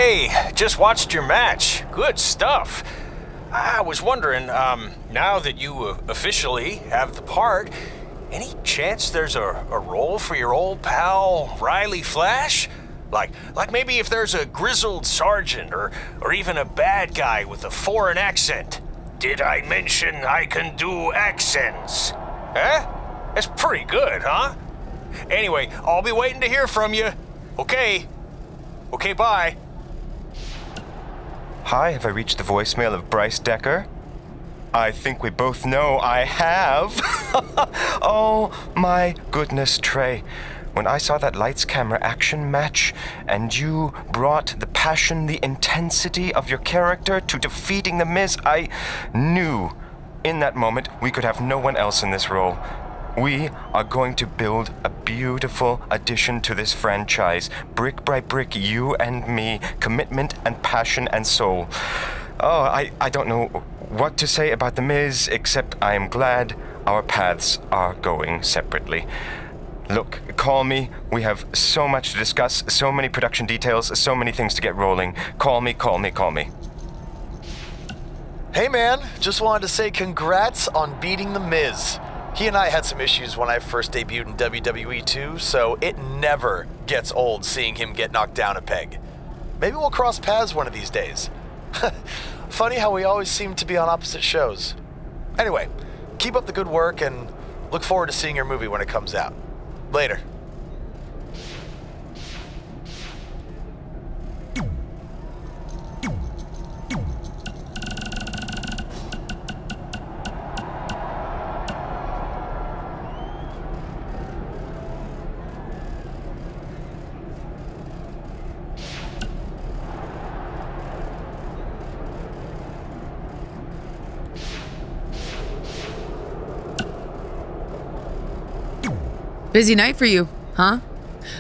Hey, just watched your match. Good stuff. I was wondering, now that you officially have the part, any chance there's a role for your old pal, Riley Flash? Like maybe if there's a grizzled sergeant or even a bad guy with a foreign accent. Did I mention I can do accents? Huh? That's pretty good, huh? Anyway, I'll be waiting to hear from you. Okay. Okay, bye. Hi, have I reached the voicemail of Bryce Decker? I think we both know I have. Oh, my goodness, Trey. When I saw that lights, camera, action match, and you brought the passion, the intensity of your character to defeating The Miz, I knew in that moment we could have no one else in this role. We are going to build a beautiful addition to this franchise. Brick by brick, you and me, commitment and passion and soul. Oh, I don't know what to say about The Miz, except I am glad our paths are going separately. Look, call me. We have so much to discuss, so many production details, so many things to get rolling. Call me, call me, call me. Hey man, just wanted to say congrats on beating The Miz. He and I had some issues when I first debuted in WWE 2, so it never gets old seeing him get knocked down a peg. Maybe we'll cross paths one of these days. Funny how we always seem to be on opposite shows. Anyway, keep up the good work and look forward to seeing your movie when it comes out. Later. Busy night for you, huh?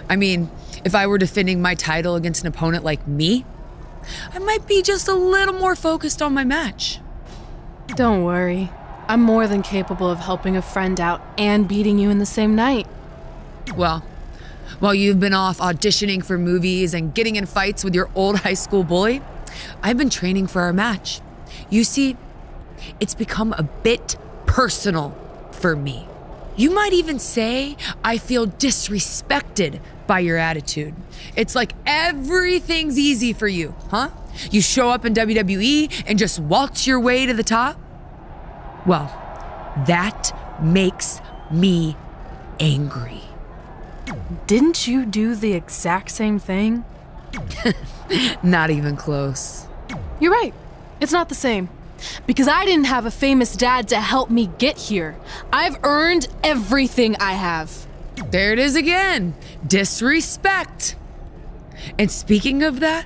I mean, if I were defending my title against an opponent like me, I might be just a little more focused on my match. Don't worry. I'm more than capable of helping a friend out and beating you in the same night. Well, while you've been off auditioning for movies and getting in fights with your old high school bully, I've been training for our match. You see, it's become a bit personal for me. You might even say I feel disrespected by your attitude. It's like everything's easy for you, huh? You show up in WWE and just waltz your way to the top? Well, that makes me angry. Didn't you do the exact same thing? Not even close. You're right. It's not the same. Because I didn't have a famous dad to help me get here. I've earned everything I have. There it is again. Disrespect. And speaking of that,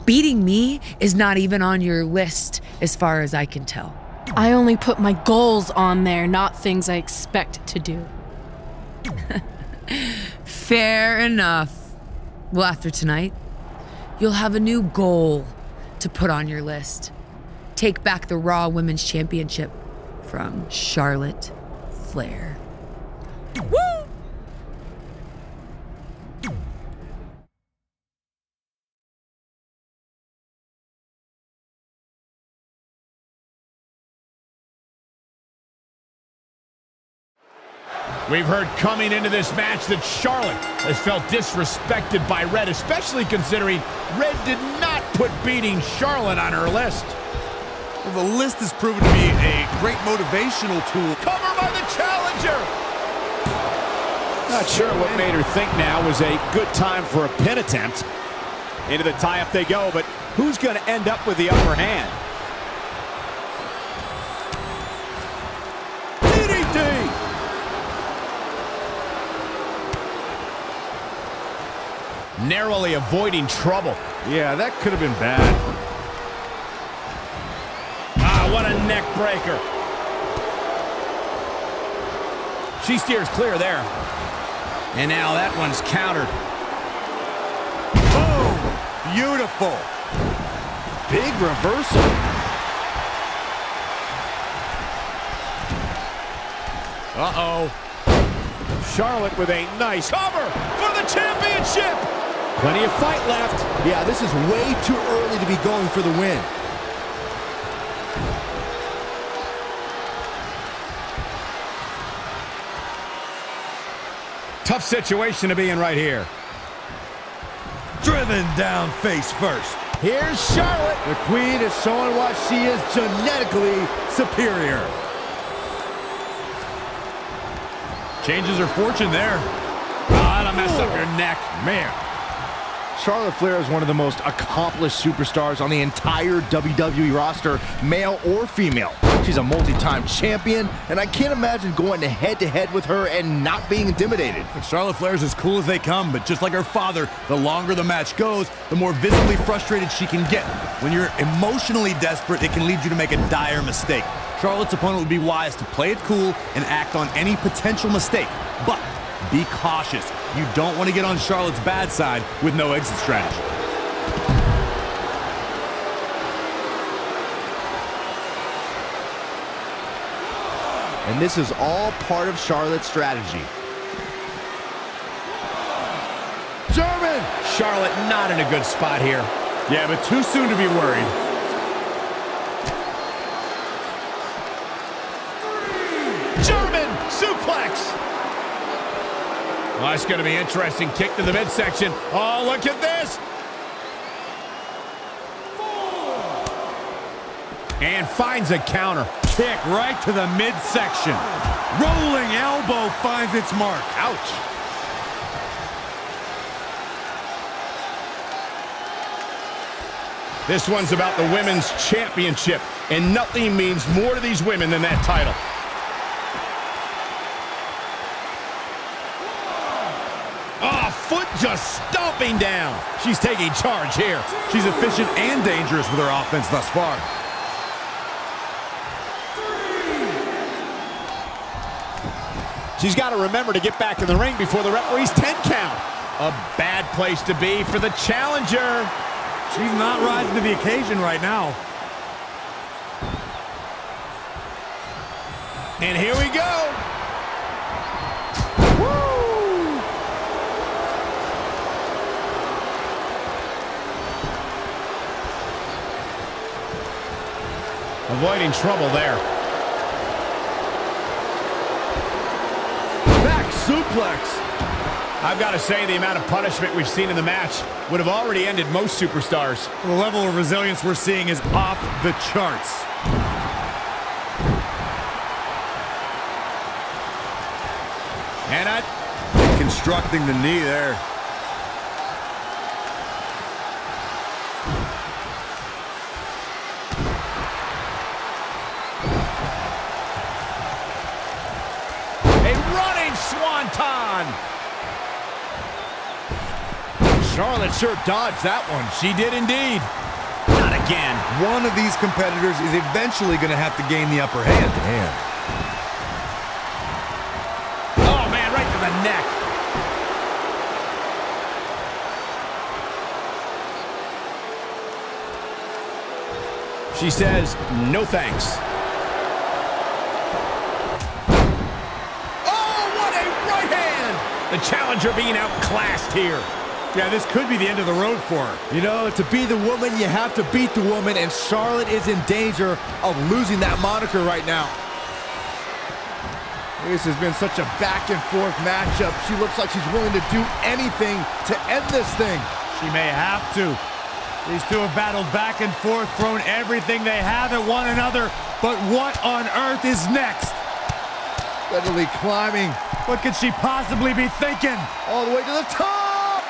beating me is not even on your list as far as I can tell. I only put my goals on there, not things I expect to do. Fair enough. Well, after tonight, you'll have a new goal to put on your list. Take back the Raw Women's Championship from Charlotte Flair. Woo! We've heard coming into this match that Charlotte has felt disrespected by Red, especially considering Red did not put beating Charlotte on her list. Well, the list has proven to be a great motivational tool. Cover by the challenger! Not sure what made her think now was a good time for a pin attempt. Into the tie-up they go, but who's going to end up with the upper hand? DDT! Narrowly avoiding trouble. Yeah, that could have been bad. What a neck breaker. She steers clear there. And now that one's countered. Boom! Beautiful. Big reversal. Uh-oh. Charlotte with a nice cover for the championship. Plenty of fight left. Yeah, this is way too early to be going for the win. Tough situation to be in right here. Driven down face first. Here's Charlotte. The Queen is showing why she is genetically superior. Changes her fortune there. Ah, that'll mess up your neck. Man. Charlotte Flair is one of the most accomplished superstars on the entire WWE roster, male or female. She's a multi-time champion, and I can't imagine going head-to-head with her and not being intimidated. Charlotte Flair's as cool as they come, but just like her father, the longer the match goes, the more visibly frustrated she can get. When you're emotionally desperate, it can lead you to make a dire mistake. Charlotte's opponent would be wise to play it cool and act on any potential mistake, but be cautious. You don't want to get on Charlotte's bad side with no exit strategy. And this is all part of Charlotte's strategy. German! Charlotte not in a good spot here. Yeah, but too soon to be worried. German suplex! Well, that's going to be interesting. Kick to the midsection. Oh, look at this! And finds a counter. Kick right to the midsection. Rolling elbow finds its mark. Ouch. This one's about the Women's Championship, and nothing means more to these women than that title. Oh, foot just stomping down. She's taking charge here. She's efficient and dangerous with her offense thus far. She's got to remember to get back in the ring before the referee's 10 count. A bad place to be for the challenger. She's not rising to the occasion right now. And here we go. Woo! Avoiding trouble there. Suplex. I've got to say, the amount of punishment we've seen in the match would have already ended most superstars. The level of resilience we're seeing is off the charts. And constructing the knee there. Swanton! Charlotte sure dodged that one. She did indeed. Not again. One of these competitors is eventually going to have to gain the upper hand. Oh, man, right to the neck. She says, no thanks. The challenger being outclassed here. Yeah, this could be the end of the road for her. You know, to be the woman, you have to beat the woman, and Charlotte is in danger of losing that moniker right now. This has been such a back-and-forth matchup. She looks like she's willing to do anything to end this thing. She may have to. These two have battled back and forth, thrown everything they have at one another, but what on earth is next? Steadily climbing. What could she possibly be thinking? All the way to the top!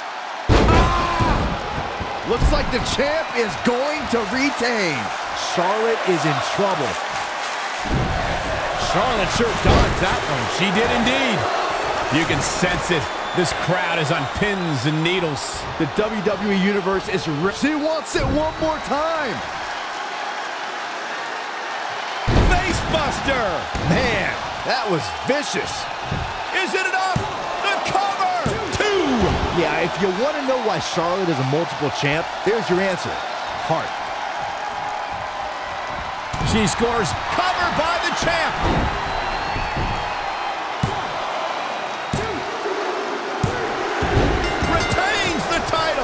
Ah! Looks like the champ is going to retain. Charlotte is in trouble. Charlotte sure dodged that one. She did indeed. You can sense it. This crowd is on pins and needles. The WWE Universe is she wants it one more time. Facebuster! Man, that was vicious. Is it enough? The cover! 2! Yeah, if you want to know why Charlotte is a multiple champ, there's your answer. Heart. She scores. Covered by the champ! Retains the title!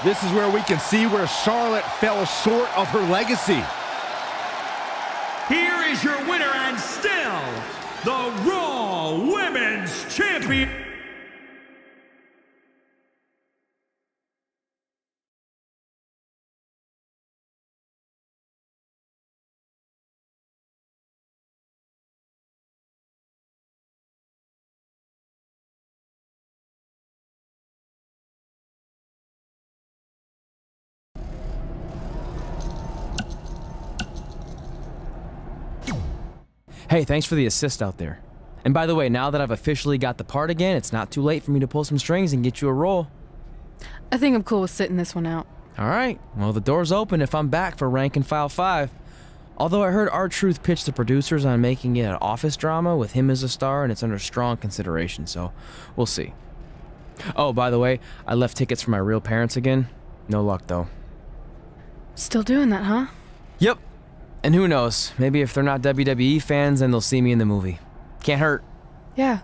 This is where we can see where Charlotte fell short of her legacy. Here is your winner and still the Raw Women's Champion. Hey, thanks for the assist out there. And by the way, now that I've officially got the part again, it's not too late for me to pull some strings and get you a role. I think I'm cool with sitting this one out. Alright, well the door's open if I'm back for Rank and File 5. Although I heard R-Truth pitch the producers on making it an office drama with him as a star, and it's under strong consideration, so we'll see. Oh, by the way, I left tickets for my real parents again. No luck though. Still doing that, huh? Yep. And who knows, maybe if they're not WWE fans, then they'll see me in the movie. Can't hurt. Yeah,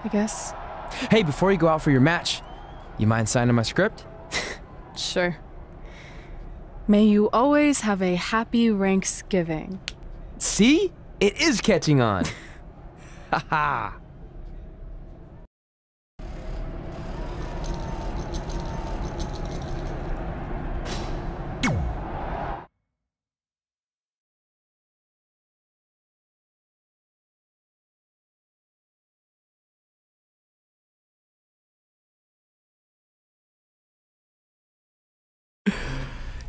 I guess. Hey, before you go out for your match, you mind signing my script? Sure. May you always have a happy Ranksgiving. See? It is catching on. Haha.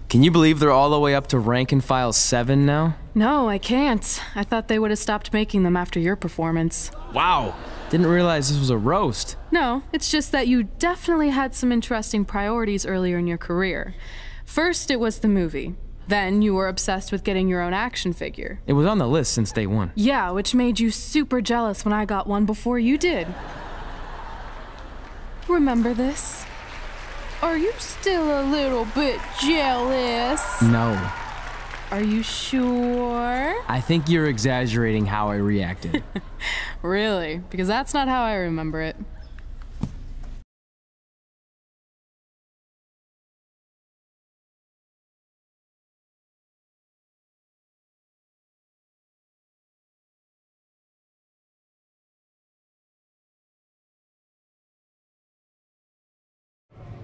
Can you believe they're all the way up to Rank and File 7 now? No, I can't. I thought they would have stopped making them after your performance. Wow. Didn't realize this was a roast. No, it's just that you definitely had some interesting priorities earlier in your career. First, it was the movie. Then you were obsessed with getting your own action figure. It was on the list since day one. Yeah, which made you super jealous when I got one before you did. Remember this? Are you still a little bit jealous? No. Are you sure? I think you're exaggerating how I reacted. Really? Because that's not how I remember it.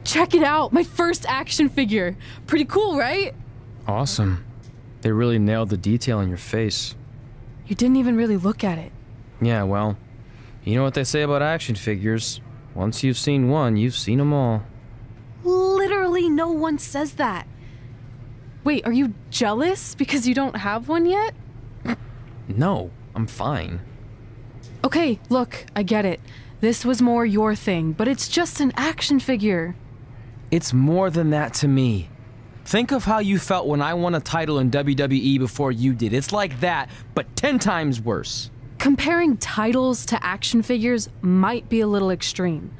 Check it out! My first action figure! Pretty cool, right? Awesome. They really nailed the detail in your face. You didn't even really look at it. Yeah, well, you know what they say about action figures. Once you've seen one, you've seen them all. Literally no one says that. Wait, are you jealous because you don't have one yet? No, I'm fine. Okay, look, I get it. This was more your thing, but it's just an action figure. It's more than that to me. Think of how you felt when I won a title in WWE before you did. It's like that, but 10 times worse. Comparing titles to action figures might be a little extreme.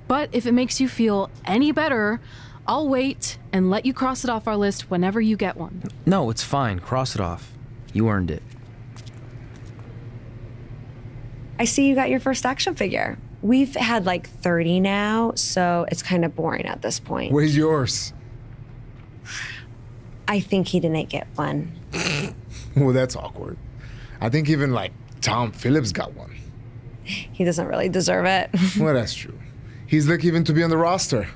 But if it makes you feel any better, I'll wait and let you cross it off our list whenever you get one. No, it's fine. Cross it off. You earned it. I see you got your first action figure. We've had like 30 now, so it's kind of boring at this point. Where's yours? I think he didn't get one. Well, that's awkward. I think even like Tom Phillips got one. He doesn't really deserve it. Well, that's true. He's lucky even to be on the roster.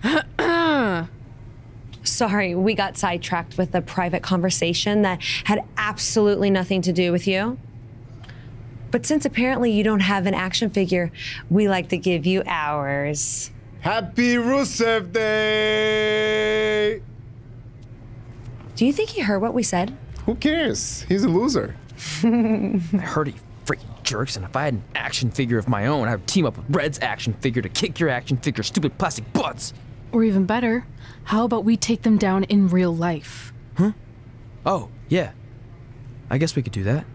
Sorry, we got sidetracked with a private conversation that had absolutely nothing to do with you. But since apparently you don't have an action figure, we like to give you ours. Happy Rusev Day! Do you think he heard what we said? Who cares? He's a loser. I heard he freaking jerks, and if I had an action figure of my own, I would team up with Red's action figure to kick your action figure stupid plastic butts. Or even better, how about we take them down in real life? Huh? Oh, yeah. I guess we could do that.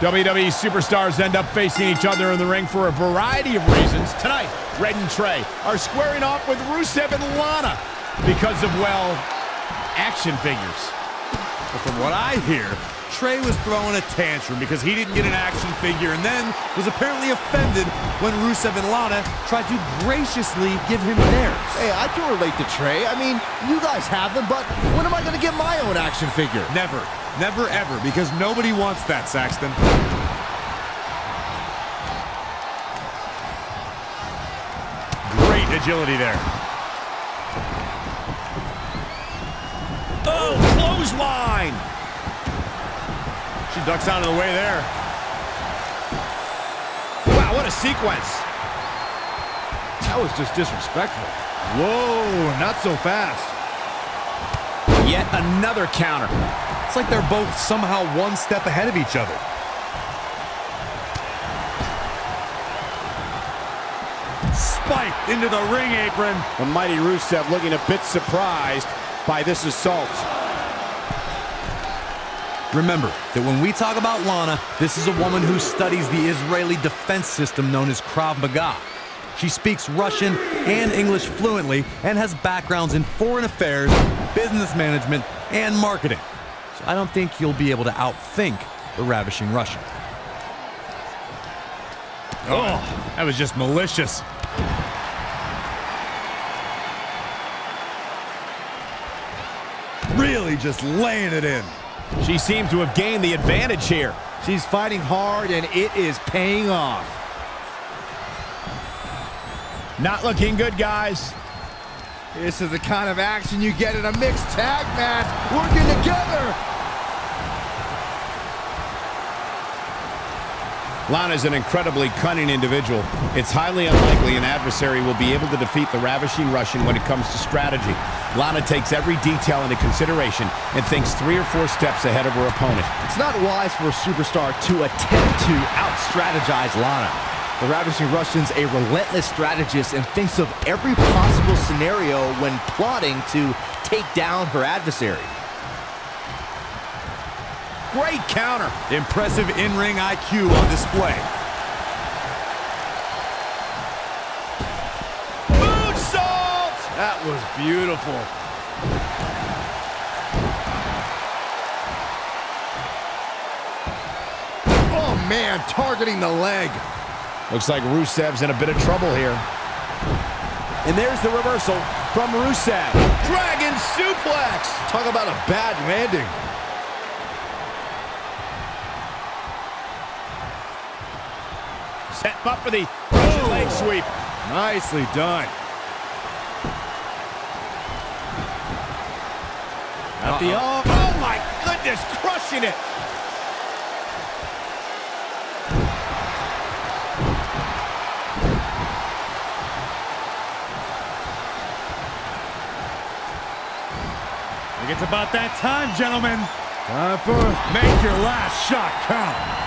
WWE superstars end up facing each other in the ring for a variety of reasons. Tonight, Red and Trey are squaring off with Rusev and Lana because of, well, action figures. But from what I hear, Trey was throwing a tantrum because he didn't get an action figure and then was apparently offended when Rusev and Lana tried to graciously give him theirs. Hey, I can relate to Trey. I mean, you guys have them, but when am I going to get my own action figure? Never. Never ever, because nobody wants that, Saxton. Great agility there. Oh, clothesline! She ducks out of the way there. Wow, what a sequence. That was just disrespectful. Whoa, not so fast. Yet another counter. It's like they're both somehow one step ahead of each other. Spiked into the ring apron. The mighty Rusev looking a bit surprised by this assault. Remember that when we talk about Lana, this is a woman who studies the Israeli defense system known as Krav Maga. She speaks Russian and English fluently and has backgrounds in foreign affairs, business management, and marketing. So I don't think you'll be able to outthink the ravishing Russian. Oh, that was just malicious. Really just laying it in. She seems to have gained the advantage here. She's fighting hard, and it is paying off. Not looking good, guys. This is the kind of action you get in a mixed tag match, working together. Lana's an incredibly cunning individual. It's highly unlikely an adversary will be able to defeat the ravishing Russian when it comes to strategy. Lana takes every detail into consideration and thinks 3 or 4 steps ahead of her opponent. It's not wise for a superstar to attempt to out-strategize Lana. The ravishing Russian's a relentless strategist and thinks of every possible scenario when plotting to take down her adversary. Great counter. Impressive in-ring IQ on display. Moonsault! That was beautiful. Oh, man, targeting the leg. Looks like Rusev's in a bit of trouble here. And there's the reversal from Rusev. Dragon suplex. Talk about a bad landing. Set up for the leg sweep. Nicely done. Oh my goodness, crushing it. I think it's about that time, gentlemen. Time for make your last shot count.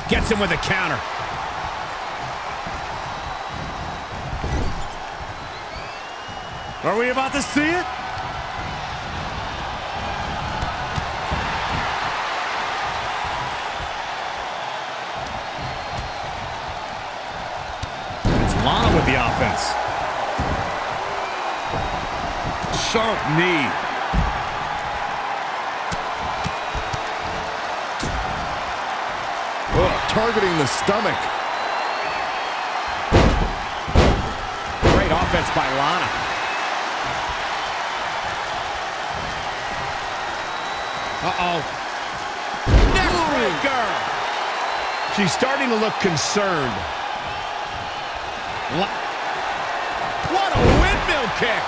Gets him with a counter. Are we about to see it? It's Lana with the offense. Sharp knee. targeting the stomach. Great offense by Lana. Uh-oh. Neckbreaker! She's starting to look concerned. What a windmill kick!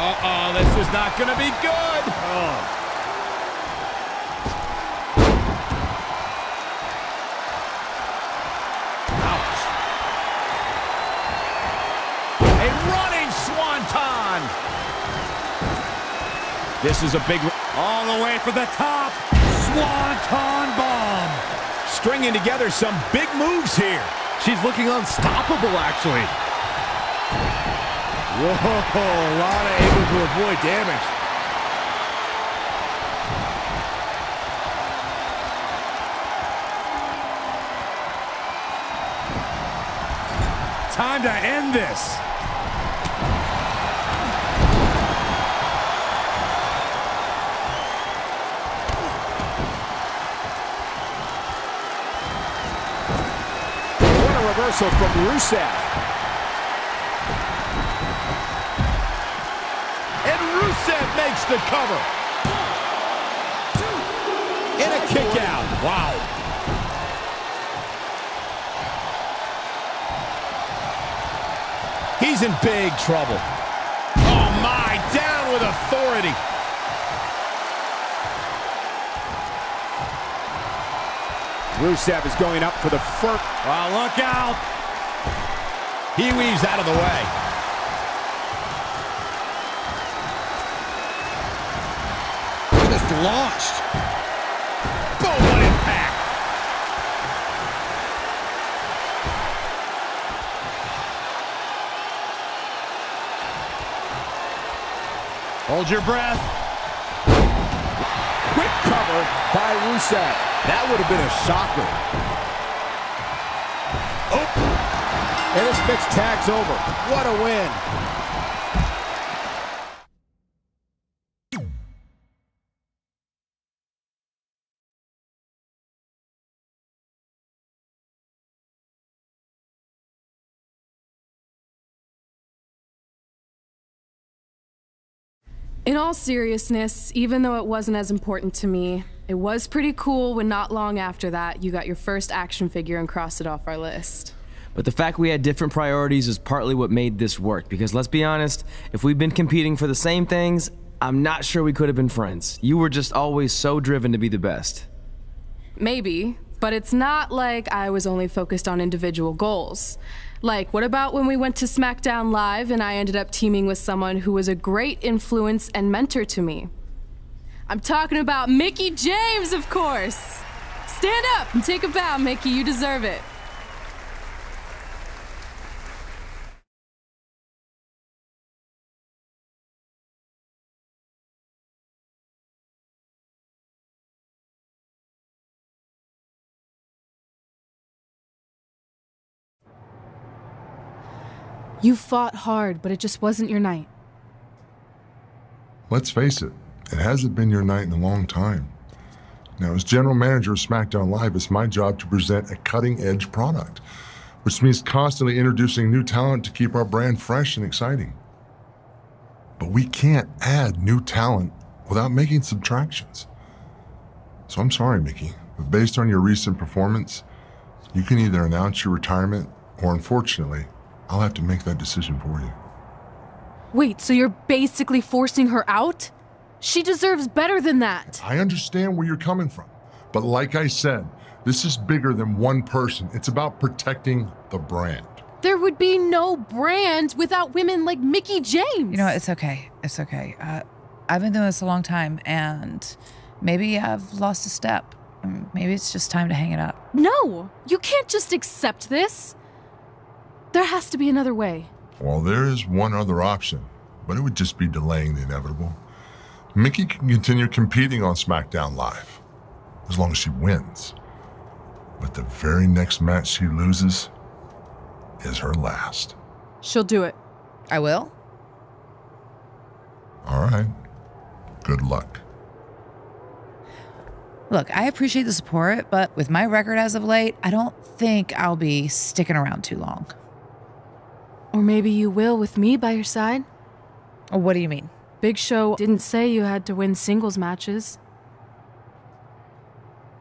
Uh-oh, this is not going to be good. Oh. Ouch. A running swanton. This is a big... all the way for the top. Swanton bomb. stringing together some big moves here. She's looking unstoppable, actually. Whoa, Lana able to avoid damage. Time to end this. What a reversal from Rusev. And Rusev makes the cover. And a kick out. Wow. He's in big trouble. Oh my, down with authority. Rusev is going up for the first. Oh, look out. He weaves out of the way. Just launched. Boom, what impact. Hold your breath. Quick cover by Rusev. That would have been a shocker. Oh. And this mixed tag's over. What a win. In all seriousness, even though it wasn't as important to me, it was pretty cool when not long after that, you got your first action figure and crossed it off our list. But the fact we had different priorities is partly what made this work, because let's be honest, if we'd been competing for the same things, I'm not sure we could have been friends. You were just always so driven to be the best. Maybe, but it's not like I was only focused on individual goals. Like, what about when we went to SmackDown Live and I ended up teaming with someone who was a great influence and mentor to me? I'm talking about Mickie James, of course! Stand up and take a bow, Mickie, you deserve it. You fought hard, but it just wasn't your night. Let's face it, it hasn't been your night in a long time. Now, as general manager of SmackDown Live, it's my job to present a cutting-edge product, which means constantly introducing new talent to keep our brand fresh and exciting. But we can't add new talent without making subtractions. So I'm sorry, Mickie, but based on your recent performance, you can either announce your retirement or, unfortunately, I'll have to make that decision for you. Wait, so you're basically forcing her out? She deserves better than that. I understand where you're coming from, but like I said, this is bigger than one person. It's about protecting the brand. There would be no brand without women like Mickie James. You know what? It's okay. It's okay. I've been doing this a long time, and maybe I've lost a step. Maybe it's just time to hang it up. No, you can't just accept this. There has to be another way. Well, there is one other option, but it would just be delaying the inevitable. Mickie can continue competing on SmackDown Live, as long as she wins. But the very next match she loses is her last. She'll do it. I will? All right. Good luck. Look, I appreciate the support, but with my record as of late, I don't think I'll be sticking around too long. Or maybe you will with me by your side. What do you mean? Big Show didn't say you had to win singles matches.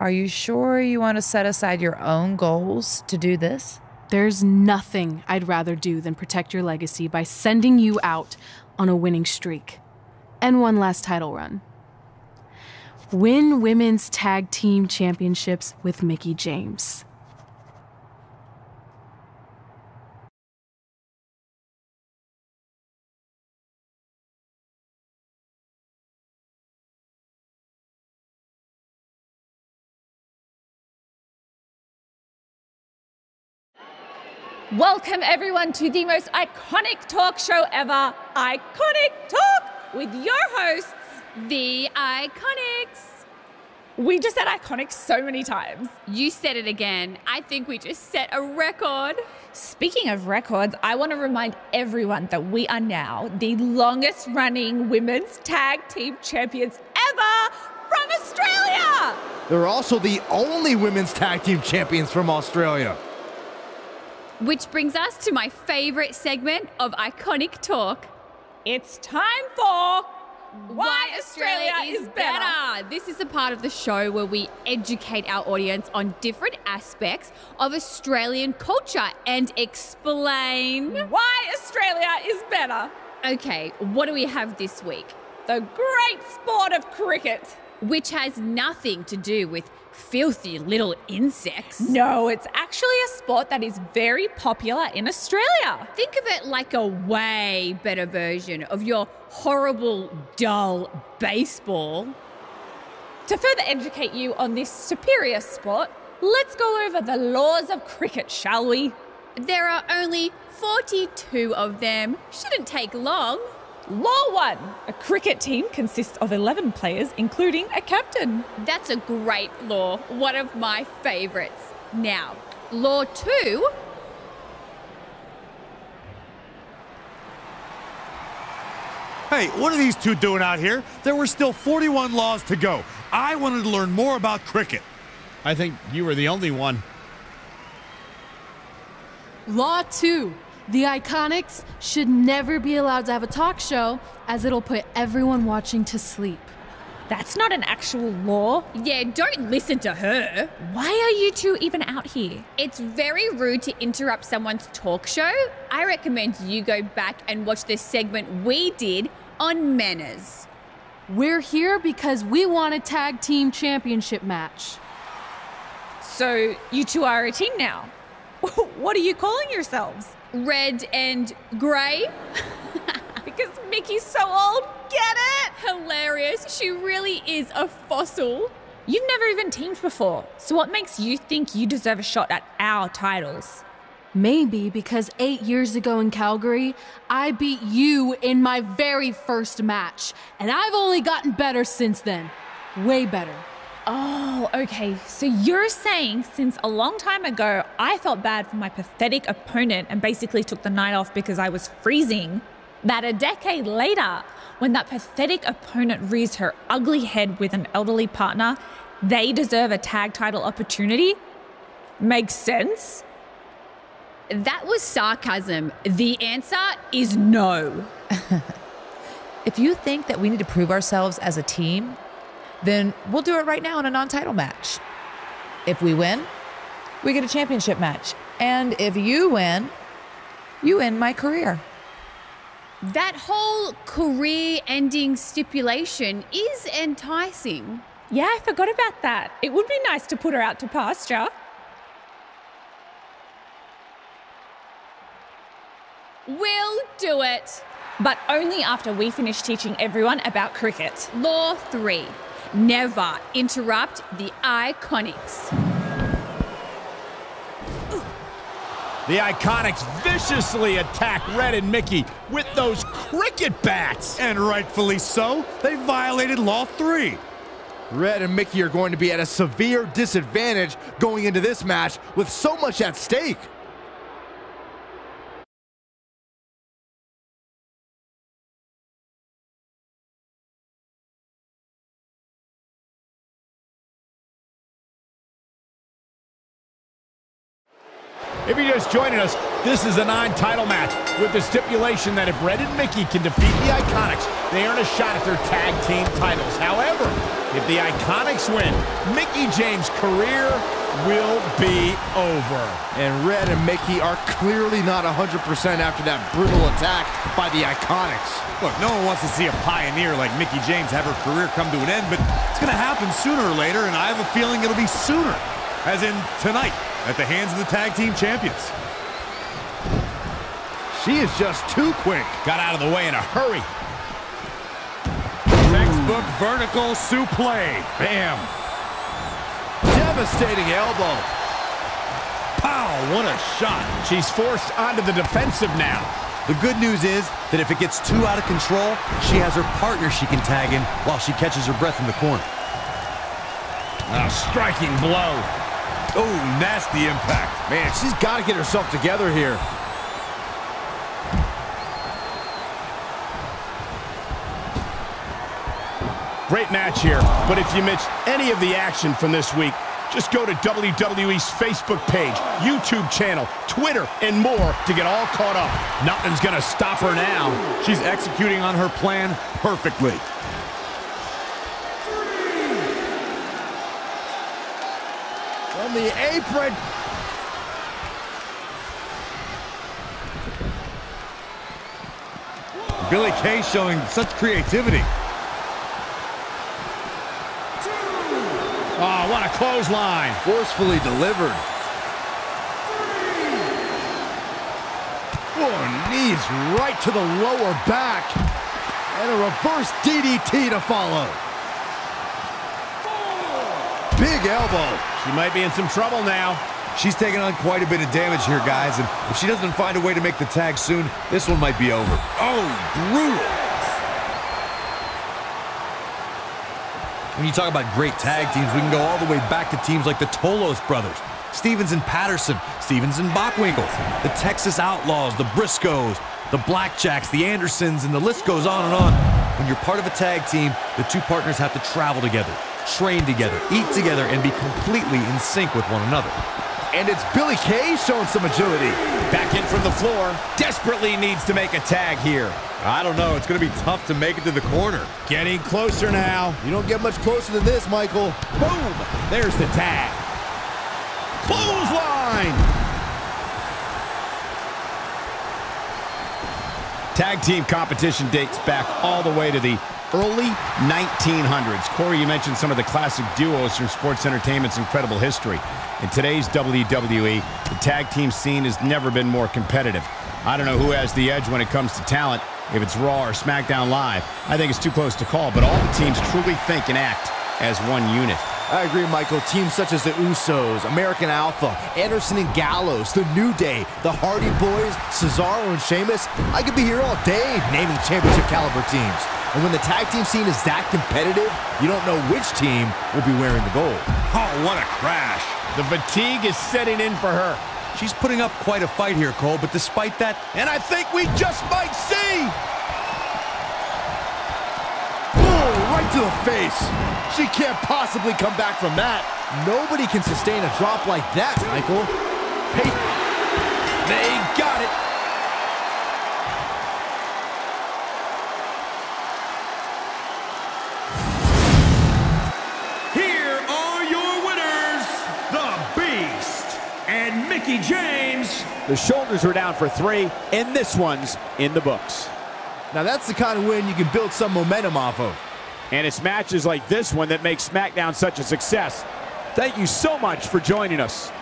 Are you sure you want to set aside your own goals to do this? There's nothing I'd rather do than protect your legacy by sending you out on a winning streak. And one last title run. Win women's tag team championships with Mickie James. Welcome everyone to the most iconic talk show ever, Iconic Talk, with your hosts, the Iconics. We just said iconic so many times. You said it again. I think we just set a record. Speaking of records, I want to remind everyone that we are now the longest running women's tag team champions ever from Australia. They're also the only women's tag team champions from Australia. Which brings us to my favorite segment of Iconic Talk. It's time for Why Australia is Better. This is the part of the show where we educate our audience on different aspects of Australian culture and explain why Australia is better. Okay, what do we have this week? The great sport of cricket. Which has nothing to do with filthy little insects. No, it's actually a sport that is very popular in Australia. Think of it like a way better version of your horrible, dull baseball. To further educate you on this superior sport, let's go over the laws of cricket, shall we? There are only 42 of them. Shouldn't take long. Law 1. A cricket team consists of 11 players, including a captain. That's a great law. One of my favorites. Now, Law 2. Hey, what are these two doing out here? There were still 41 laws to go. I wanted to learn more about cricket. I think you were the only one. Law 2. The Iconics should never be allowed to have a talk show, as it'll put everyone watching to sleep. That's not an actual law. Yeah, don't listen to her. Why are you two even out here? It's very rude to interrupt someone's talk show. I recommend you go back and watch the segment we did on manners. We're here because we want a tag team championship match. So you two are a team now. What are you calling yourselves? Red and grey? Because Mickie's so old, get it? Hilarious, she really is a fossil. You've never even teamed before, so what makes you think you deserve a shot at our titles? Maybe because 8 years ago in Calgary, I beat you in my very first match, and I've only gotten better since then. Way better. Oh, okay. So you're saying since a long time ago, I felt bad for my pathetic opponent and basically took the night off because I was freezing, that a decade later, when that pathetic opponent rears her ugly head with an elderly partner, they deserve a tag title opportunity? Makes sense? That was sarcasm. The answer is no. If you think that we need to prove ourselves as a team, then we'll do it right now in a non-title match. If we win, we get a championship match. And if you win, you end my career. That whole career-ending stipulation is enticing. Yeah, I forgot about that. It would be nice to put her out to pasture. We'll do it. But only after we finish teaching everyone about cricket. Law 3. Never interrupt the Iconics. The Iconics viciously attack Red and Mickie with those cricket bats. And rightfully so. They violated Law 3. Red and Mickie are going to be at a severe disadvantage going into this match with so much at stake. If you're just joining us, this is a non-title match with the stipulation that if Red and Mickie can defeat the Iconics, they earn a shot at their tag team titles. However, if the Iconics win, Mickie James' career will be over. And Red and Mickie are clearly not 100% after that brutal attack by the Iconics. Look, no one wants to see a pioneer like Mickie James have her career come to an end, but it's going to happen sooner or later, and I have a feeling it'll be sooner, as in tonight, at the hands of the tag team champions. She is just too quick. Got out of the way in a hurry. Textbook vertical suplex. Bam. Devastating elbow. Pow. Oh, what a shot. She's forced onto the defensive now. The good news is that if it gets too out of control, she has her partner she can tag in while she catches her breath in the corner. A striking blow. Oh, nasty impact. Man, she's got to get herself together here. Great match here, but if you missed any of the action from this week, just go to WWE's Facebook page, YouTube channel, Twitter, and more to get all caught up. Nothing's gonna stop her now. She's executing on her plan perfectly. From the apron. Billie Kay showing such creativity. Oh, what a clothesline. Forcefully delivered. Oh, knees right to the lower back. And a reverse DDT to follow. Big elbow. She might be in some trouble now. She's taking on quite a bit of damage here, guys, and if she doesn't find a way to make the tag soon, this one might be over. Oh, brutal. When you talk about great tag teams, we can go all the way back to teams like the Tolos brothers, Stevens and Patterson, Stevens and Bockwinkel, the Texas Outlaws, the Briscoes, the Blackjacks, the Andersons, and the list goes on and on. When you're part of a tag team, the two partners have to travel together, train together, eat together, and be completely in sync with one another. And it's Billie Kay showing some agility. Back in from the floor. Desperately needs to make a tag here. I don't know. It's going to be tough to make it to the corner. Getting closer now. You don't get much closer than this, Michael. Boom! There's the tag. Clothesline! Tag team competition dates back all the way to the early 1900s. Corey, you mentioned some of the classic duos from sports entertainment's incredible history. In today's WWE, the tag team scene has never been more competitive. I don't know who has the edge when it comes to talent, if it's Raw or SmackDown Live. I think it's too close to call, but all the teams truly think and act as one unit. I agree, Michael. Teams such as the Usos, American Alpha, Anderson and Gallows, The New Day, the Hardy Boys, Cesaro and Sheamus. I could be here all day naming championship caliber teams. And when the tag team scene is that competitive, you don't know which team will be wearing the gold. Oh, what a crash. The fatigue is setting in for her. She's putting up quite a fight here, Cole, but despite that, and I think we just might see. Oh, right to the face. She can't possibly come back from that. Nobody can sustain a drop like that, Michael. Hey, they got it. Mickie James. The shoulders were down for 3, and this one's in the books. Now that's the kind of win you can build some momentum off of. And it's matches like this one that make SmackDown such a success. Thank you so much for joining us.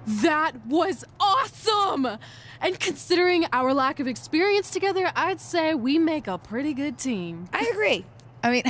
That was awesome! And considering our lack of experience together, I'd say we make a pretty good team. I agree. I mean,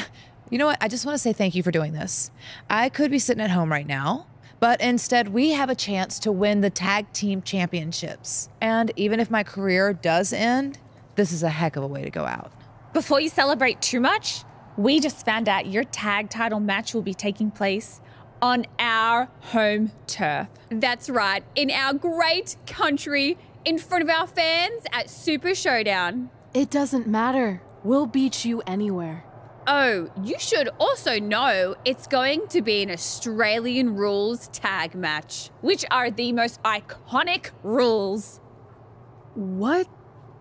you know what? I just want to say thank you for doing this. I could be sitting at home right now, but instead we have a chance to win the tag team championships. And even if my career does end, this is a heck of a way to go out. Before you celebrate too much, we just found out your tag title match will be taking place on our home turf. That's right, in our great country, in front of our fans at Super Showdown. It doesn't matter. We'll beat you anywhere. Oh, you should also know it's going to be an Australian rules tag match, which are the most iconic rules. What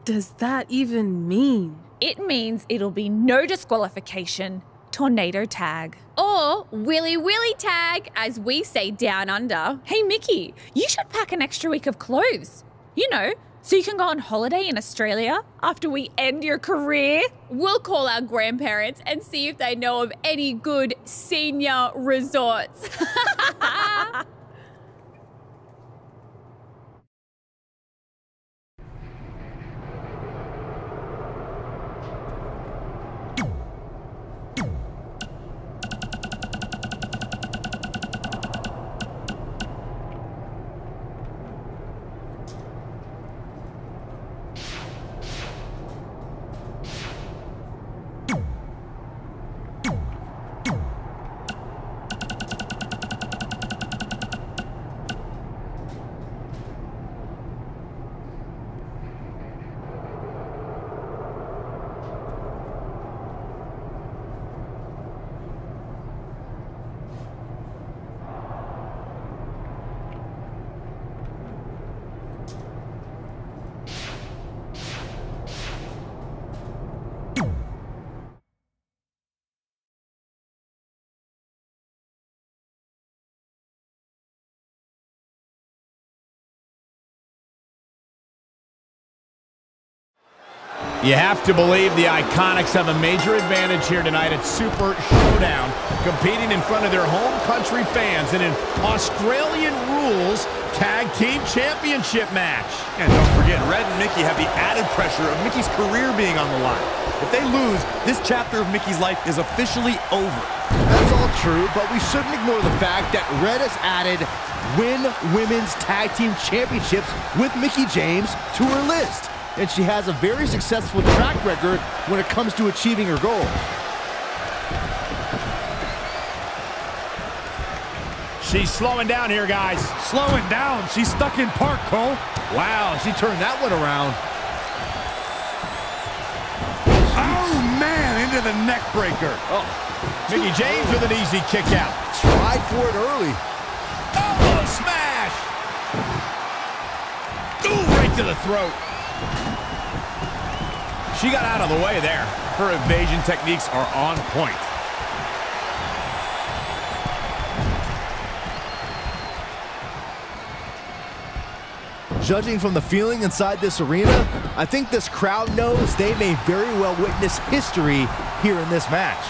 does that even mean? It means it'll be no disqualification, tornado tag. Or willy willy tag, as we say down under. Hey, Mickie, you should pack an extra week of clothes. You know, so you can go on holiday in Australia after we end your career. We'll call our grandparents and see if they know of any good senior resorts. You have to believe the Iconics have a major advantage here tonight at Super Showdown, competing in front of their home country fans in an Australian Rules Tag Team Championship match. And don't forget, Red and Mickie have the added pressure of Mickie's career being on the line. If they lose, this chapter of Mickie's life is officially over. That's all true, but we shouldn't ignore the fact that Red has added Women's Tag Team Championships with Mickie James to her list. And she has a very successful track record when it comes to achieving her goals. She's slowing down here, guys. Slowing down. She's stuck in park, Cole. Wow, she turned that one around. Oh, man, into the neck breaker. Oh, Mickie James with an easy kick out. Tried for it early. Oh, smash! Ooh, right to the throat. She got out of the way there. Her evasion techniques are on point. Judging from the feeling inside this arena, I think this crowd knows they may very well witness history here in this match.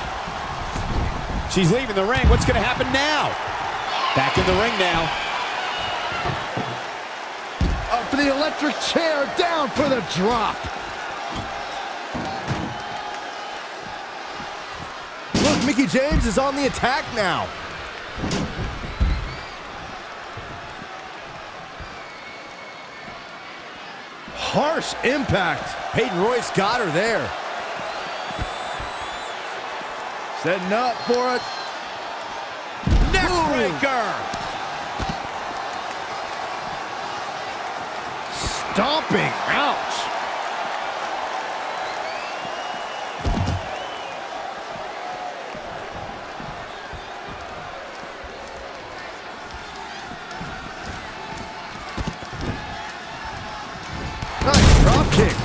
She's leaving the ring. What's going to happen now? Back in the ring now. Up for the electric chair, down for the drop. Look, Mickie James is on the attack now. Harsh impact. Peyton Royce got her there. Setting up for it. Neckbreaker. Stomping. Ouch. Nice drop kick.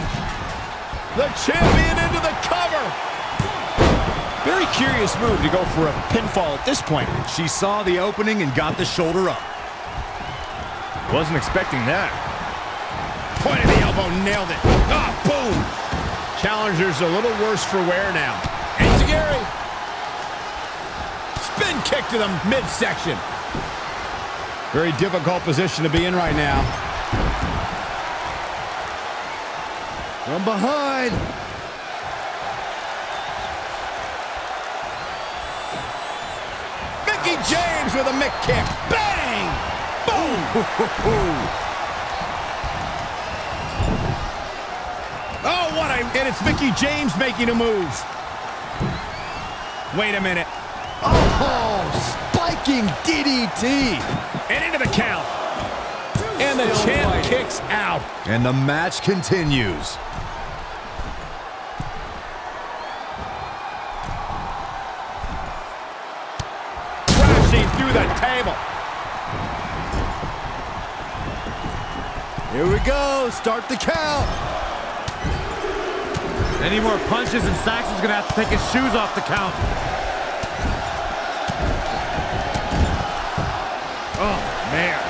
The champion into the cover. Very curious move to go for a pinfall at this point. She saw the opening and got the shoulder up. Wasn't expecting that. Point of the elbow, nailed it. Ah, boom. Challenger's a little worse for wear now. Enziguri. Spin kick to the midsection. Very difficult position to be in right now. From behind. Mickie James with a Mick kick. Bang! Boom! Oh, what a... And it's Mickie James making a move. Wait a minute. Oh, spiking DDT. And into the count. And the champ kicks out. And the match continues. Through the table. Here we go. Start the count. Any more punches and Saxon's gonna have to take his shoes off the count. Oh, man.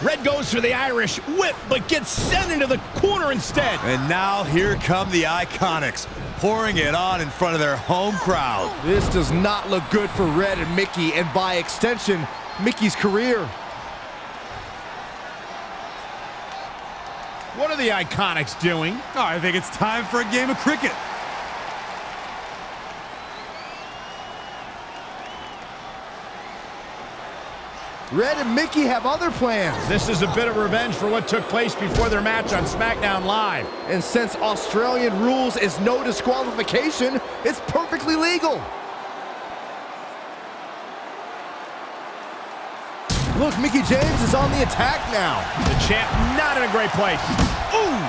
Red goes for the Irish whip, but gets sent into the corner instead. And now here come the Iconics, pouring it on in front of their home crowd. This does not look good for Red and Mickie, and by extension, Mickie's career. What are the Iconics doing? Oh, I think it's time for a game of cricket. Red and Mickie have other plans. This is a bit of revenge for what took place before their match on SmackDown Live. And since Australian rules is no disqualification, it's perfectly legal. Look, Mickie James is on the attack now. The champ not in a great place. Ooh!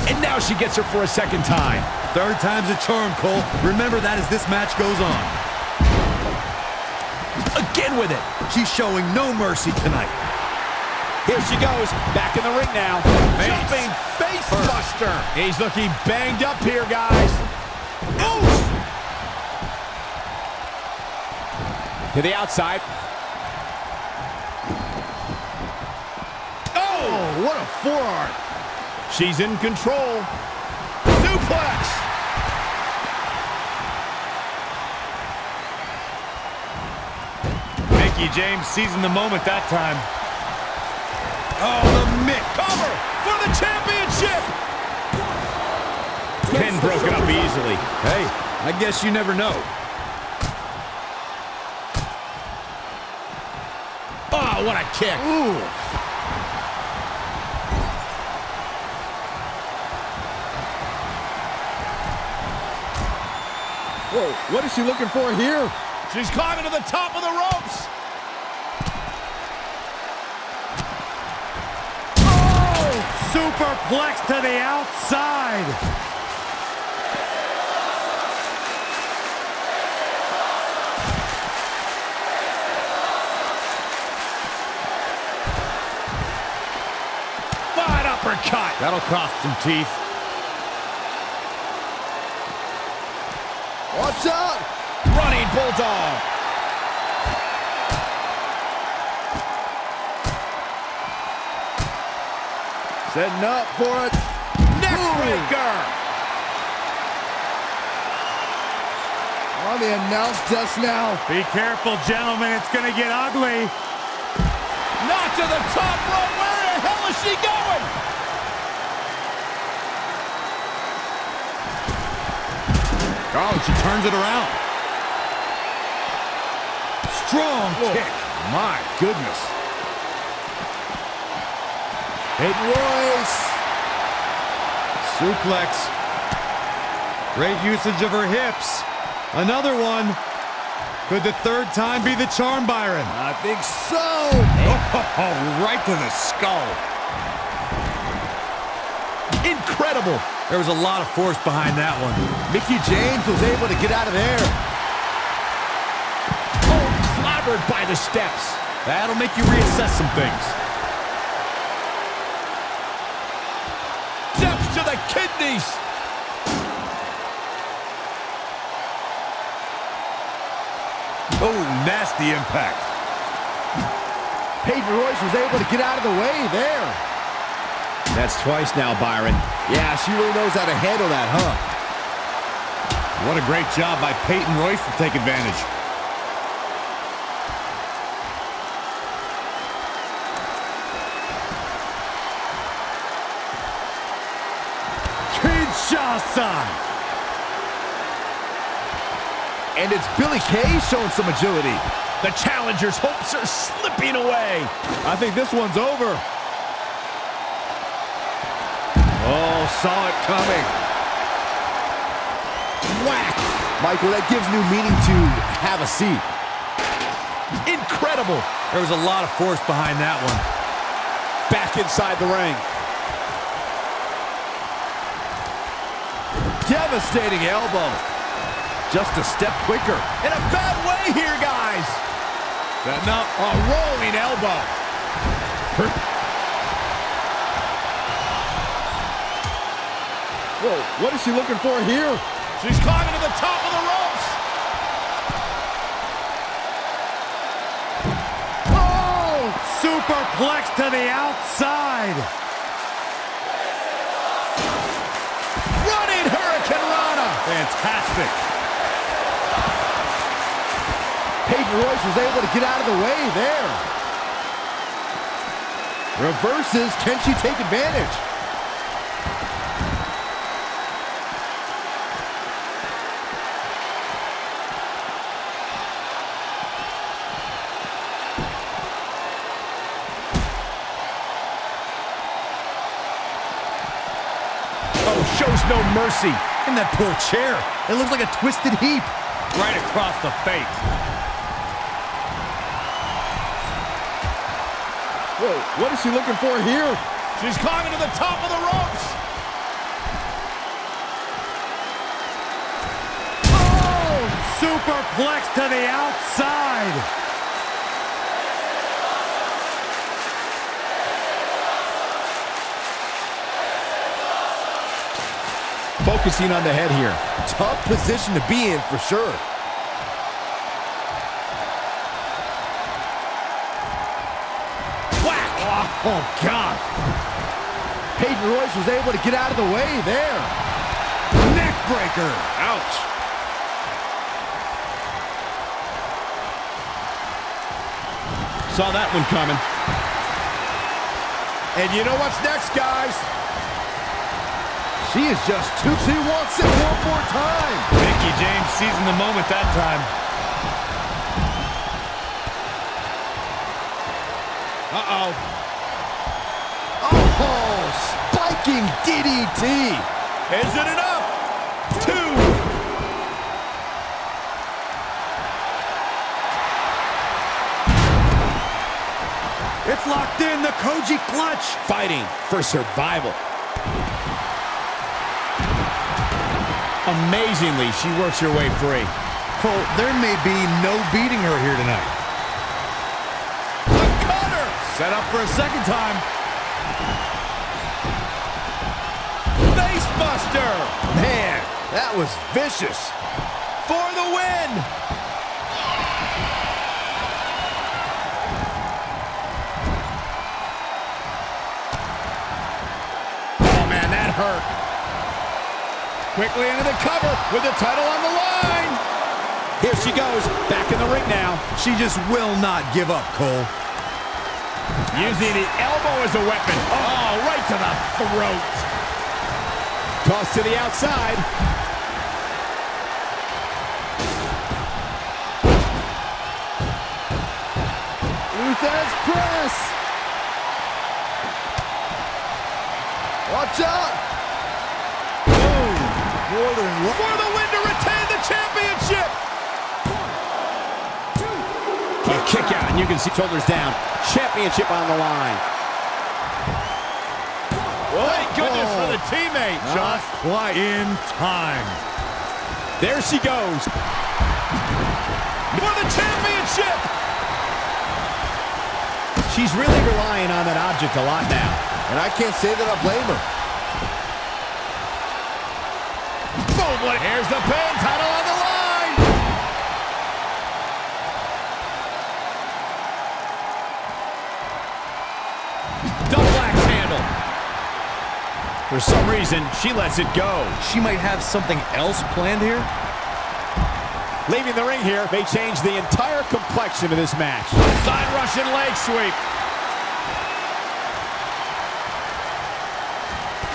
And now she gets her for a second time. Third time's a charm, Cole. Remember that as this match goes on. Again with it. She's showing no mercy tonight. Here she goes. Back in the ring now. Jumping face buster. He's looking banged up here, guys. Ooh! To the outside. Oh, What a forearm. She's in control. Suplex. Mickie James seizing the moment that time. Oh, the Mick cover for the championship. Pin broken up easily. Hey, I guess you never know. Oh, what a kick. Ooh. Whoa, what is she looking for here? She's climbing to the top of the ropes. Oh! Superplex to the outside. Wide uppercut. That'll cost some teeth. Watch out! Running bulldog. Setting up for it. Neckbreaker. On the announce desk now. Be careful, gentlemen. It's going to get ugly. Not to the top rope. Where the hell is she going? Oh, she turns it around. Strong kick. My goodness. Peyton Royce. Suplex. Great usage of her hips. Another one. Could the third time be the charm, Byron? I think so. Oh, right to the skull. Incredible. There was a lot of force behind that one. Mickie James was able to get out of there. Oh, clobbered by the steps. That'll make you reassess some things. Steps to the kidneys. Oh, nasty impact. Peyton Royce was able to get out of the way there. That's twice now, Byron. Yeah, she really knows how to handle that, huh? What a great job by Peyton Royce to take advantage. Kinshasa! And it's Billie Kay showing some agility. The challenger's hopes are slipping away. I think this one's over. Oh, saw it coming. Whack. Michael, that gives new meaning to have a seat. Incredible. There was a lot of force behind that one. Back inside the ring. Devastating elbow. Just a step quicker. In a bad way here, guys. Setting up. A rolling elbow. Whoa, what is she looking for here? She's climbing to the top of the ropes. Oh! Superplex to the outside. Running Hurricane Rana. Fantastic. Peyton Royce was able to get out of the way there. Reverses, can she take advantage? Shows no mercy. And that poor chair. It looks like a twisted heap. Right across the face. Whoa, what is she looking for here? She's climbing to the top of the ropes. Oh! Superplex to the outside. Focusing on the head here. Tough position to be in for sure. Whack! Oh, God. Peyton Royce was able to get out of the way there. Neck breaker. Ouch. Saw that one coming. And you know what's next, guys? She is just too. She wants it one more time. Mickie James seizing the moment that time. Uh-oh. Oh, spiking DDT. Is it enough? 2. It's locked in, the Koji clutch. Fighting for survival. Amazingly, she works her way free. Cole, there may be no beating her here tonight. The cutter! Set up for a second time. Face buster! Man, that was vicious. For the win! Oh, man, that hurt. Quickly into the cover with the title on the line. Here she goes, back in the ring now. She just will not give up, Cole. Using the elbow as a weapon. Oh, right to the throat. Toss to the outside. Luthez press. Watch out. For the win to retain the championship. A kick out, and you can see shoulders down. Championship on the line. Thank goodness for the teammate. Just quite in time. There she goes. For the championship. She's really relying on that object a lot now. And I can't say that I blame her. Boom! Here's the pin, title on the line. Double axe handle. For some reason, she lets it go. She might have something else planned here. Leaving the ring here may change the entire complexion of this match. Side Russian leg sweep.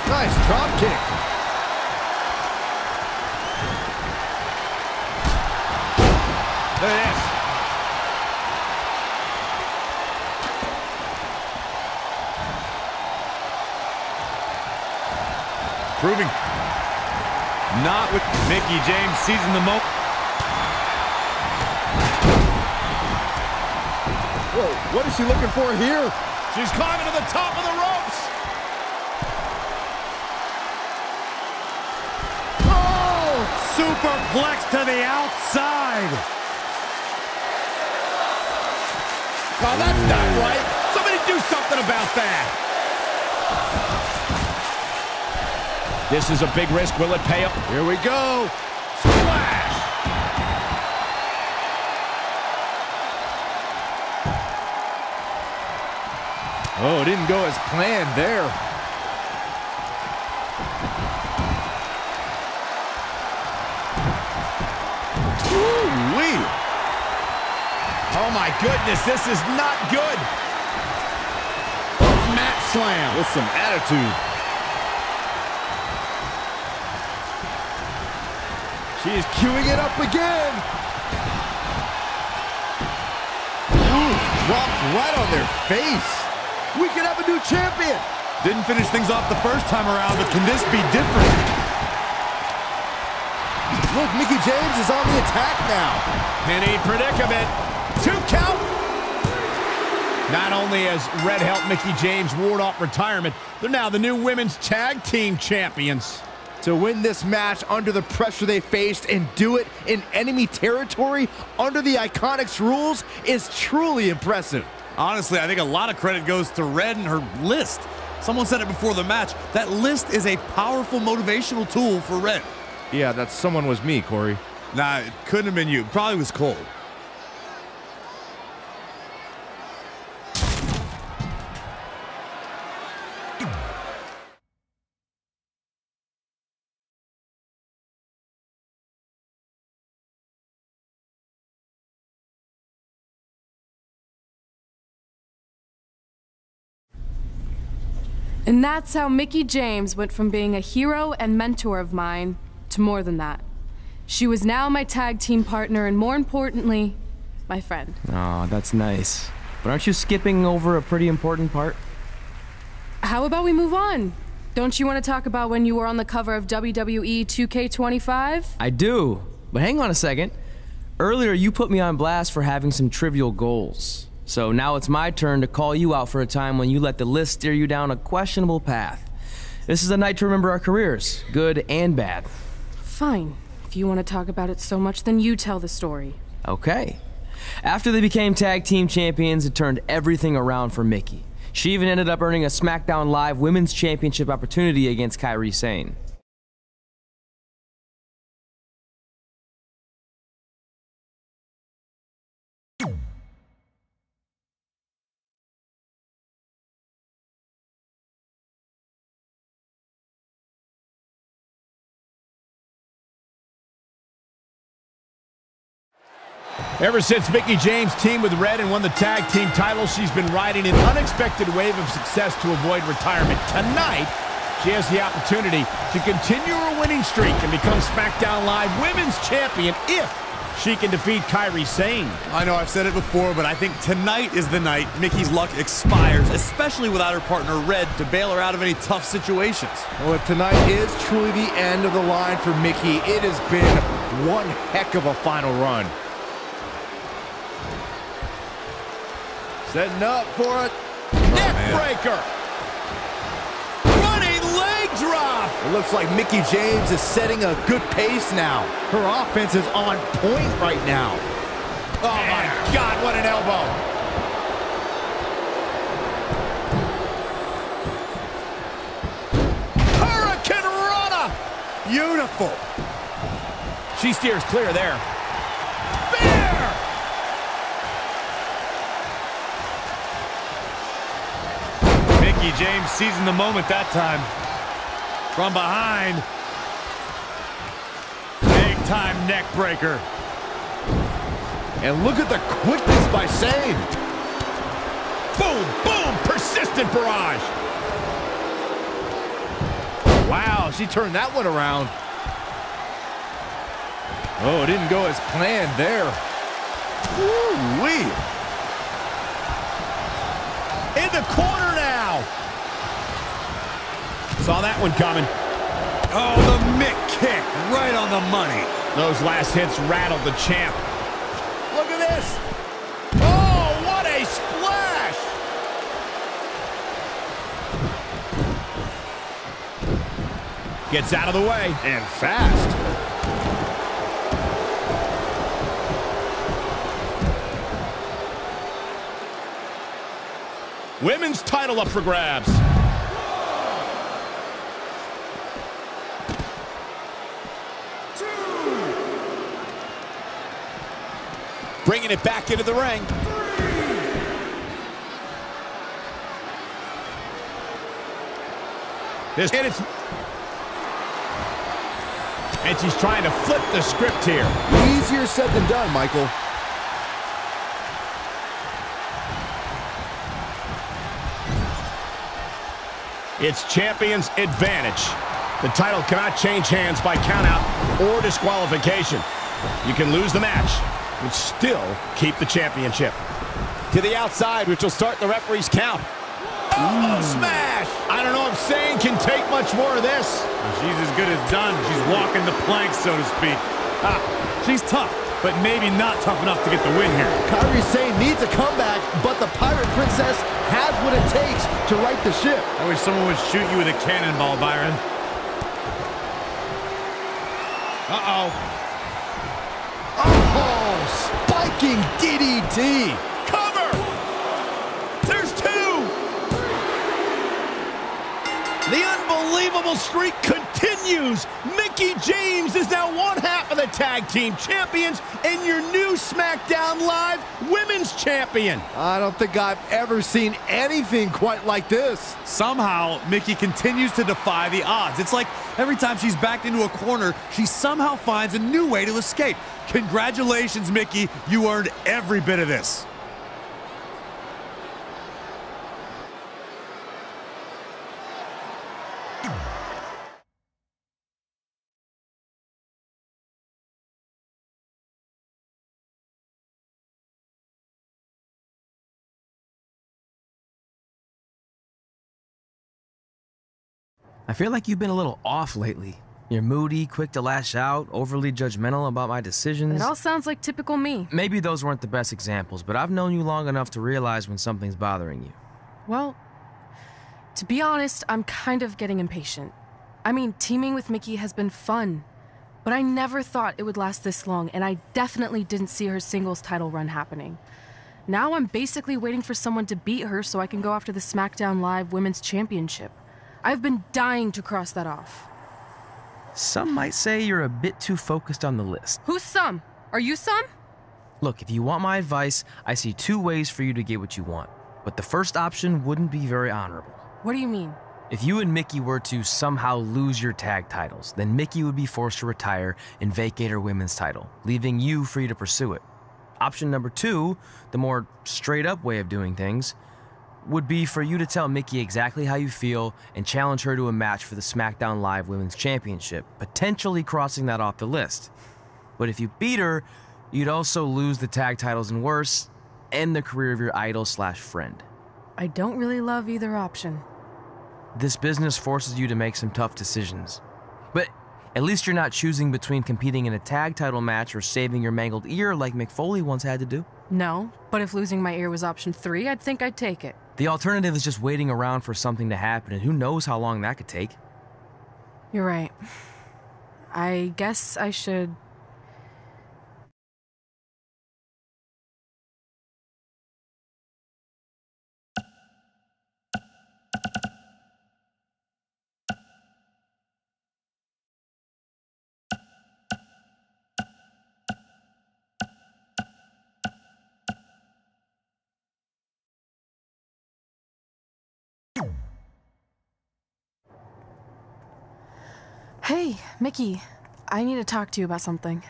Nice drop kick. Look at this. Proving. Not with Mickie James seizing the moment. Whoa, what is she looking for here? She's climbing to the top of the ropes. Superplex to the outside. Oh, that's not right. Somebody do something about that. This is a big risk. Will it pay up? Here we go. Splash. Oh, it didn't go as planned there. Ooh-wee. Oh, my goodness. This is not good. Mat slam. With some attitude. She is queuing it up again. Ooh, dropped right on their face. We could have a new champion. Didn't finish things off the first time around, but can this be different? Look, Mickie James is on the attack now. Penny predicament. 2 count. Not only has Red helped Mickie James ward off retirement, they're now the new women's tag team champions. To win this match under the pressure they faced and do it in enemy territory under the Iconics rules is truly impressive. Honestly, I think a lot of credit goes to Red and her list. Someone said it before the match. That list is a powerful motivational tool for Red. Yeah, that someone was me, Corey. Nah, it couldn't have been you. Probably was Cole. And that's how Mickie James went from being a hero and mentor of mine to more than that. She was now my tag team partner and, more importantly, my friend. Oh, that's nice. But aren't you skipping over a pretty important part? How about we move on? Don't you want to talk about when you were on the cover of WWE 2K20? I do, but hang on a second. Earlier, you put me on blast for having some trivial goals. So now it's my turn to call you out for a time when you let the list steer you down a questionable path. This is a night to remember our careers, good and bad. Fine. If you want to talk about it so much, then you tell the story. Okay. After they became tag team champions, it turned everything around for Mickie. She even ended up earning a SmackDown Live Women's Championship opportunity against Kairi Sane. Ever since Mickie James teamed with Red and won the tag team title, she's been riding an unexpected wave of success to avoid retirement. Tonight, she has the opportunity to continue her winning streak and become SmackDown Live Women's Champion if she can defeat Kairi Sane. I know I've said it before, but I think tonight is the night Mickie's luck expires, especially without her partner Red to bail her out of any tough situations. Well, if tonight is truly the end of the line for Mickie, it has been one heck of a final run. Setting up for a neck breaker. Running leg drop. It looks like Mickie James is setting a good pace now. Her offense is on point right now. Oh my God, what an elbow. Hurricane Rana. Beautiful. She steers clear there. Mickie James seizing the moment that time. From behind. Big time neck breaker. And look at the quickness by Sane. Boom, boom, persistent barrage. Wow, she turned that one around. Oh, it didn't go as planned there. Woo-wee. In the corner now. Saw that one coming. Oh, the Mick kick right on the money. Those last hits rattled the champ. Look at this. Oh, what a splash. Gets out of the way. And fast. Women's title up for grabs. Bringing it back into the ring. And she's trying to flip the script here. Easier said than done, Michael. It's champion's advantage. The title cannot change hands by countout or disqualification. You can lose the match, but still keep the championship. To the outside, which will start the referee's count. Oh, smash! I don't know if Sane can take much more of this. She's as good as done. She's walking the plank, so to speak. She's tough, but maybe not tough enough to get the win here. Kairi Sane needs a comeback, but the Pirate Princess has what it takes to right the ship. I wish someone would shoot you with a cannonball, Byron. Uh-oh. Oh, spiking DDT. Cover! There's two! The unbelievable streak continues. Mickie James is now one half of the tag team champions and your new SmackDown Live Women's Champion. I don't think I've ever seen anything quite like this. Somehow, Mickie continues to defy the odds. It's like every time she's backed into a corner, she somehow finds a new way to escape. Congratulations, Mickie. You earned every bit of this. I feel like you've been a little off lately. You're moody, quick to lash out, overly judgmental about my decisions. It all sounds like typical me. Maybe those weren't the best examples, but I've known you long enough to realize when something's bothering you. Well, to be honest, I'm kind of getting impatient. I mean, teaming with Mickie has been fun, but I never thought it would last this long, and I definitely didn't see her singles title run happening. Now I'm basically waiting for someone to beat her so I can go after the SmackDown Live Women's Championship. I've been dying to cross that off. Some might say you're a bit too focused on the list. Who's some? Are you some? Look, if you want my advice, I see two ways for you to get what you want. But the first option wouldn't be very honorable. What do you mean? If you and Mickie were to somehow lose your tag titles, then Mickie would be forced to retire and vacate her women's title, leaving you free to pursue it. Option number two, the more straight-up way of doing things, would be for you to tell Mickie exactly how you feel and challenge her to a match for the SmackDown Live Women's Championship, potentially crossing that off the list. But if you beat her, you'd also lose the tag titles and worse, end the career of your idol/friend. I don't really love either option. This business forces you to make some tough decisions. But at least you're not choosing between competing in a tag title match or saving your mangled ear like Mick Foley once had to do. No, but if losing my ear was option 3, I'd think I'd take it. The alternative is just waiting around for something to happen, and who knows how long that could take. You're right. I guess I should... Hey, Mickie, I need to talk to you about something.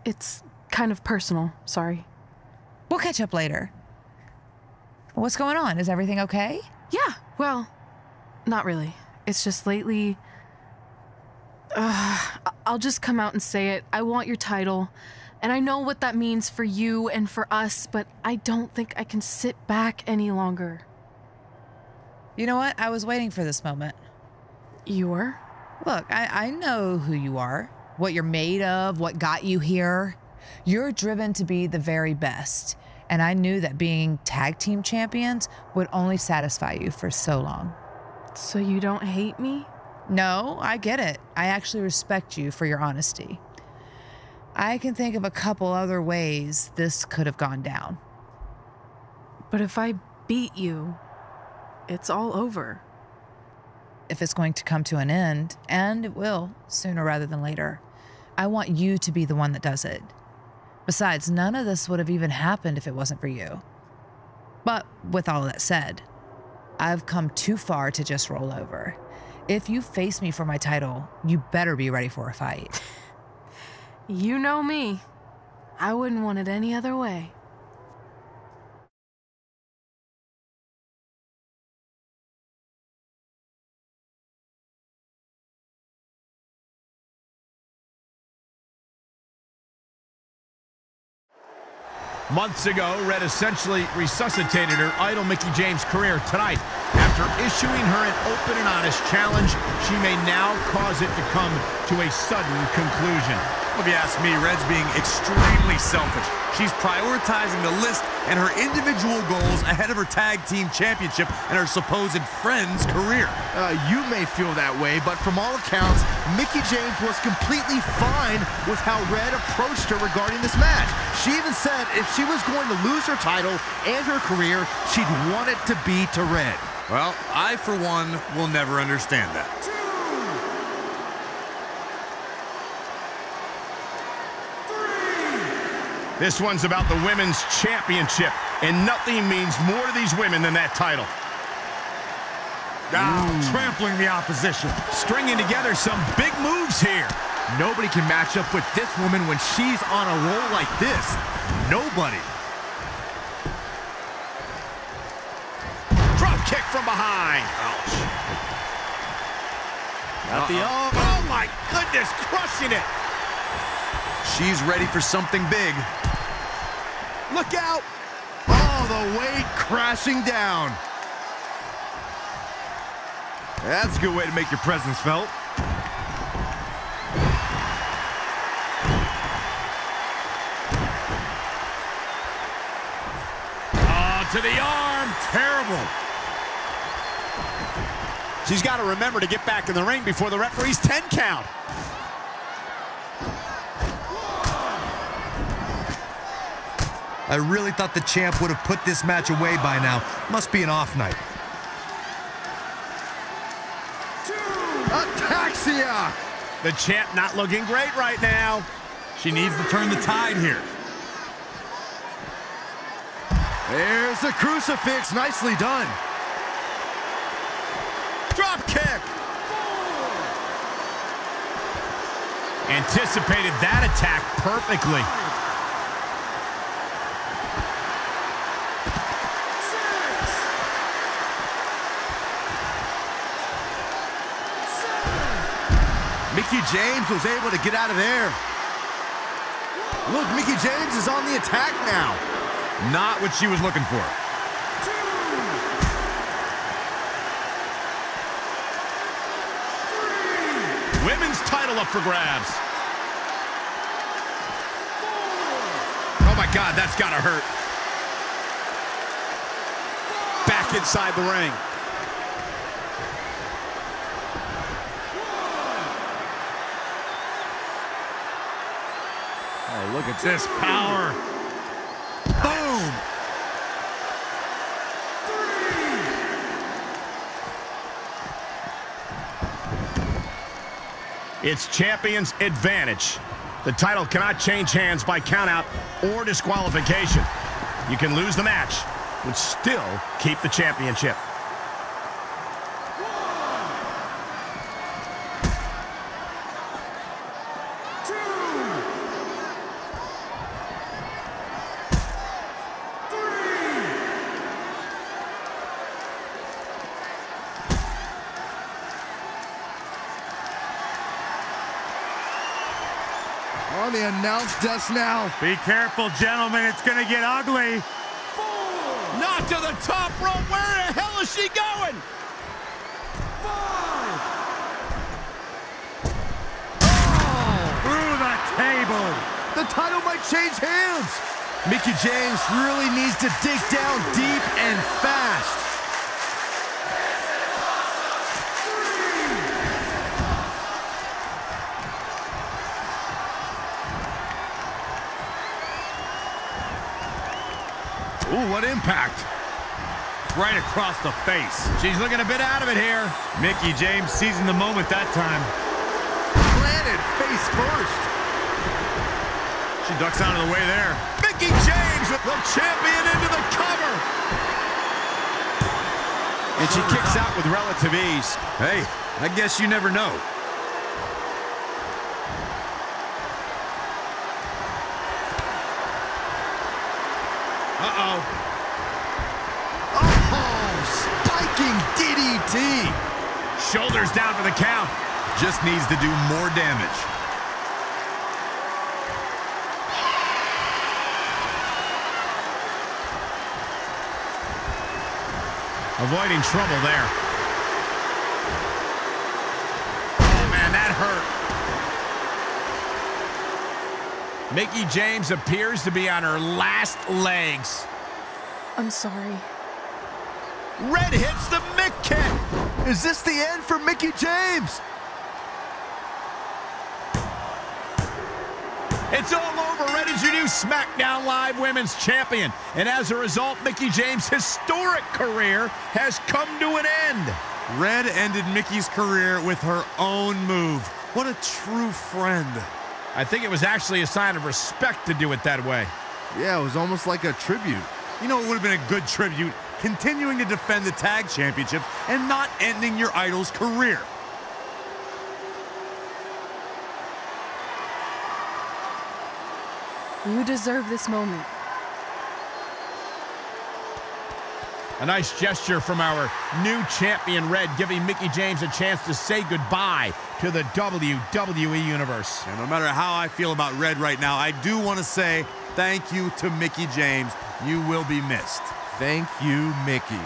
It's kind of personal, sorry. We'll catch up later. What's going on? Is everything okay? Yeah, well, not really. It's just lately... I'll just come out and say it. I want your title, and I know what that means for you and for us, but I don't think I can sit back any longer. You know what? I was waiting for this moment. You were? Look, I know who you are, what you're made of, what got you here. You're driven to be the very best, and I knew that being tag team champions would only satisfy you for so long. So you don't hate me? No, I get it. I actually respect you for your honesty. I can think of a couple other ways this could have gone down. But if I beat you, it's all over. If it's going to come to an end, and it will, sooner rather than later, I want you to be the one that does it. Besides, none of this would have even happened if it wasn't for you. But with all of that said, I've come too far to just roll over. If you face me for my title, you better be ready for a fight. You know me. I wouldn't want it any other way. Months ago, Red essentially resuscitated her idol Mickie James' career. Tonight, after issuing her an open and honest challenge, she may now cause it to come to a sudden conclusion. If you ask me, Red's being extremely selfish. She's prioritizing the list and her individual goals ahead of her tag team championship and her supposed friend's career. You may feel that way, but from all accounts, Mickie James was completely fine with how Red approached her regarding this match. She even said if she was going to lose her title and her career, she'd want it to be to Red. Well, I, for one, will never understand that. This one's about the women's championship, and nothing means more to these women than that title. Trampling the opposition. Stringing together some big moves here. Nobody can match up with this woman when she's on a roll like this. Nobody. Drop kick from behind. Ouch. Got the oh my goodness, crushing it. She's ready for something big. Look out. Oh, the weight crashing down. That's a good way to make your presence felt. Oh, to the arm. Terrible. She's got to remember to get back in the ring before the referee's 10 count. I really thought the champ would have put this match away by now. Must be an off night. Ataxia! The champ not looking great right now. She needs to turn the tide here. There's a crucifix. Nicely done. Drop kick. Anticipated that attack perfectly. Mickie James was able to get out of there. Look, Mickie James is on the attack now. Not what she was looking for. Women's title up for grabs. Oh my God, that's gotta hurt. Back inside the ring. Oh, look at this power. Boom! It's champion's advantage. The title cannot change hands by countout or disqualification. You can lose the match, but still keep the championship. On the announce desk now. Be careful, gentlemen. It's going to get ugly. Not to the top rope. Where the hell is she going? 5. Through the table. The title might change hands. Mickie James really needs to dig down deep and fast. Ooh, what impact. Right across the face. She's looking a bit out of it here. Mickie James seizing the moment that time. Planted face first. She ducks out of the way there. Mickie James with the champion into the cover. And she kicks out with relative ease. Hey, I guess you never know. Uh-oh. Oh, spiking DDT. Shoulders down for the count. Just needs to do more damage. Avoiding trouble there. Oh, man, that hurt. Mickie James appears to be on her last legs. I'm sorry. Red hits the Mick kick. Is this the end for Mickie James? It's all over. Red is your new SmackDown Live Women's Champion. And as a result, Mickie James' historic career has come to an end. Red ended Mickie's career with her own move. What a true friend. I think it was actually a sign of respect to do it that way. Yeah, it was almost like a tribute. You know, it would have been a good tribute, continuing to defend the tag championships and not ending your idol's career. You deserve this moment. A nice gesture from our new champion, Red, giving Mickie James a chance to say goodbye to the WWE Universe. And no matter how I feel about Red right now, I do want to say thank you to Mickie James. You will be missed. Thank you, Mickie.